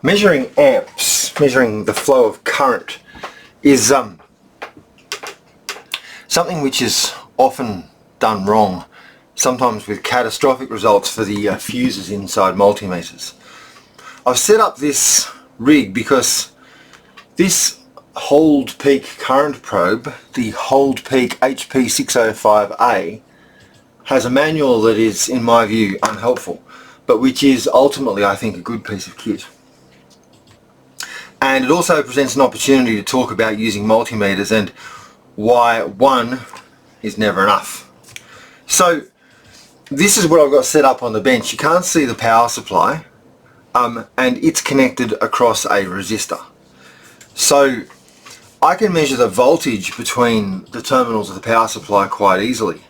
Measuring amps, measuring the flow of current, is something which is often done wrong, sometimes with catastrophic results for the fuses inside multimeters. I've set up this rig because this HoldPeak current probe, the HoldPeak HP-605A, has a manual that is, in my view, unhelpful, but which is ultimately, I think, a good piece of kit. And it also presents an opportunity to talk about using multimeters and why one is never enough. So this is what I've got set up on the bench. You can't see the power supply, and it's connected across a resistor. So I can measure the voltage between the terminals of the power supply quite easily.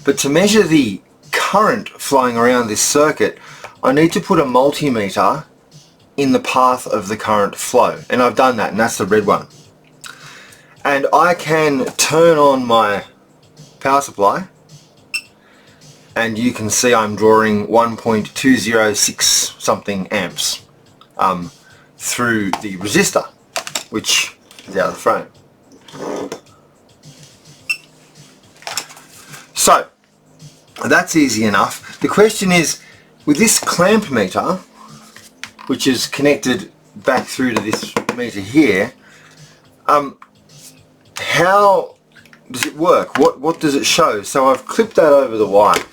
But to measure the current flowing around this circuit, I need to put a multimeter in the path of the current flow. And I've done that, and that's the red one. And I can turn on my power supply, and you can see I'm drawing 1.206 something amps through the resistor, which is out of the frame. So that's easy enough. The question is, with this clamp meter, which is connected back through to this meter here, how does it work? What does it show? So I've clipped that over the wire,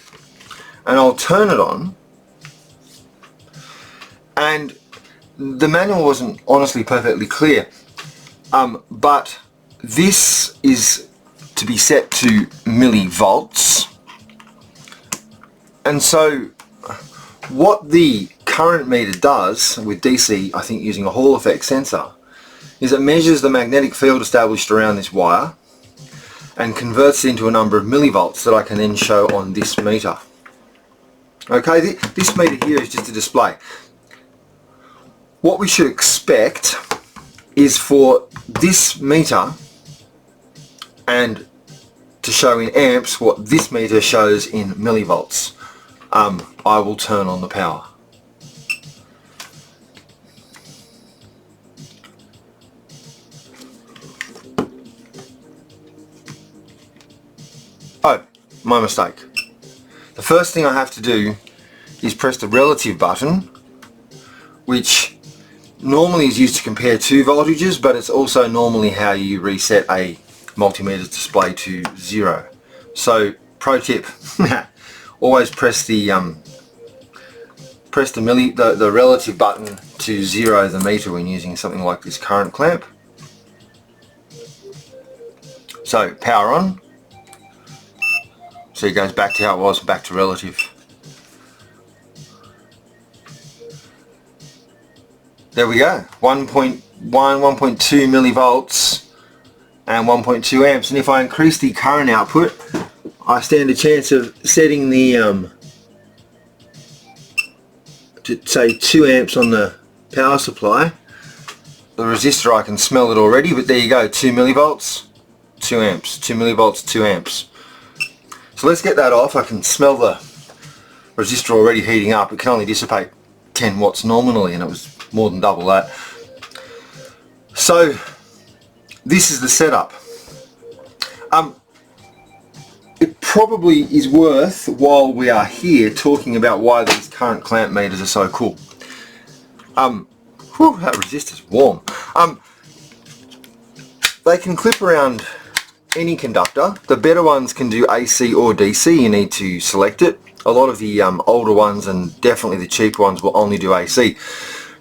and I'll turn it on, and the manual wasn't honestly perfectly clear, but this is to be set to millivolts. And so what the current meter does with DC, I think using a Hall effect sensor, is it measures the magnetic field established around this wire and converts it into a number of millivolts that I can then show on this meter. Okay, this meter here is just a display. What we should expect is for this meter and to show in amps what this meter shows in millivolts. I will turn on the power. Oh, my mistake. The first thing I have to do is press the relative button, which normally is used to compare two voltages, but it's also normally how you reset a multimeter display to 0. So, pro tip, always press the relative button to 0 the meter when using something like this current clamp. So, power on. So it goes back to how it was, back to relative. There we go, 1.1, 1.2 millivolts and 1.2 amps. And if I increase the current output, I stand a chance of setting the, to say 2 amps on the power supply. The resistor, I can smell it already, but there you go, 2 millivolts, 2 amps, 2 millivolts, 2 amps. So let's get that off. I can smell the resistor already heating up. It can only dissipate 10 watts nominally, and it was more than double that. So this is the setup. It probably is worth, while we are here, talking about why these current clamp meters are so cool. Whew, that resistor's warm. They can clip around any conductor. The better ones can do AC or DC. You need to select it. A lot of the older ones, and definitely the cheaper ones, will only do AC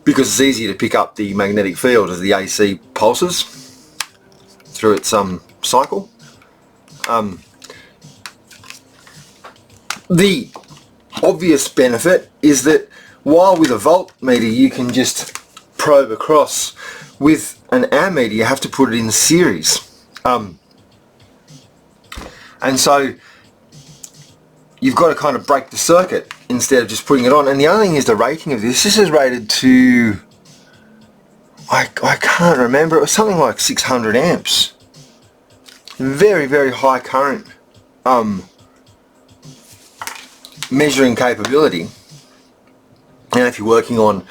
because it's easier to pick up the magnetic field as the AC pulses through its cycle. The obvious benefit is that while with a voltmeter you can just probe across, with an ammeter you have to put it in series. And so you've got to kind of break the circuit instead of just putting it on. And the other thing is the rating of this. This is rated to, I can't remember, it was something like 600 amps. Very, very high current measuring capability. And if you're working on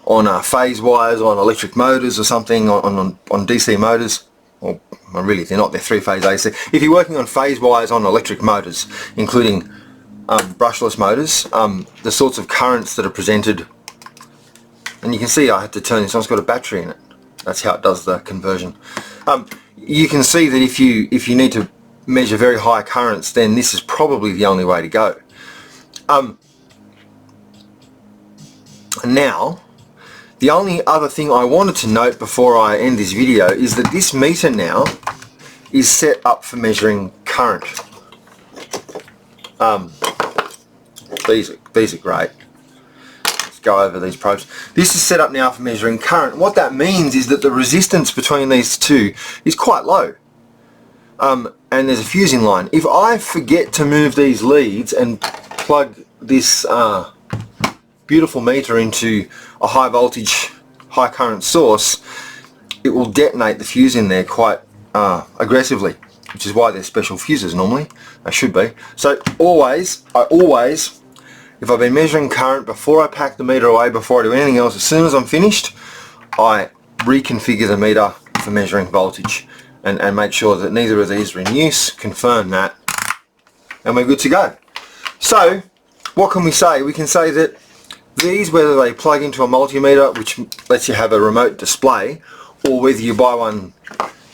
on phase wires, on electric motors or something, on DC motors. Well, really they're not, they're three-phase AC. If you're working on phase wires on electric motors, including brushless motors, the sorts of currents that are presented, and you can see I had to turn this on, it's got a battery in it. That's how it does the conversion. You can see that if you need to measure very high currents, then this is probably the only way to go. Now, the only other thing I wanted to note before I end this video is that this meter now is set up for measuring current. These are great. Let's go over these probes. This is set up now for measuring current. What that means is that the resistance between these two is quite low. And there's a fusing line. If I forget to move these leads and plug this beautiful meter into a high voltage, high current source, it will detonate the fuse in there quite aggressively, which is why there's special fuses normally. They should be. So I always, if I've been measuring current before I pack the meter away, before I do anything else, as soon as I'm finished, I reconfigure the meter for measuring voltage and make sure that neither of these are in use, confirm that, and we're good to go. So what can we say? We can say that these, whether they plug into a multimeter, which lets you have a remote display, or whether you buy one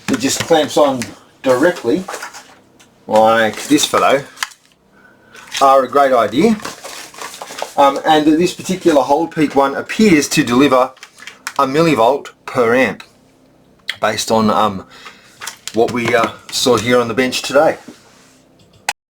that just clamps on directly, like this fellow, are a great idea. And this particular HoldPeak one appears to deliver a millivolt per amp, based on what we saw here on the bench today.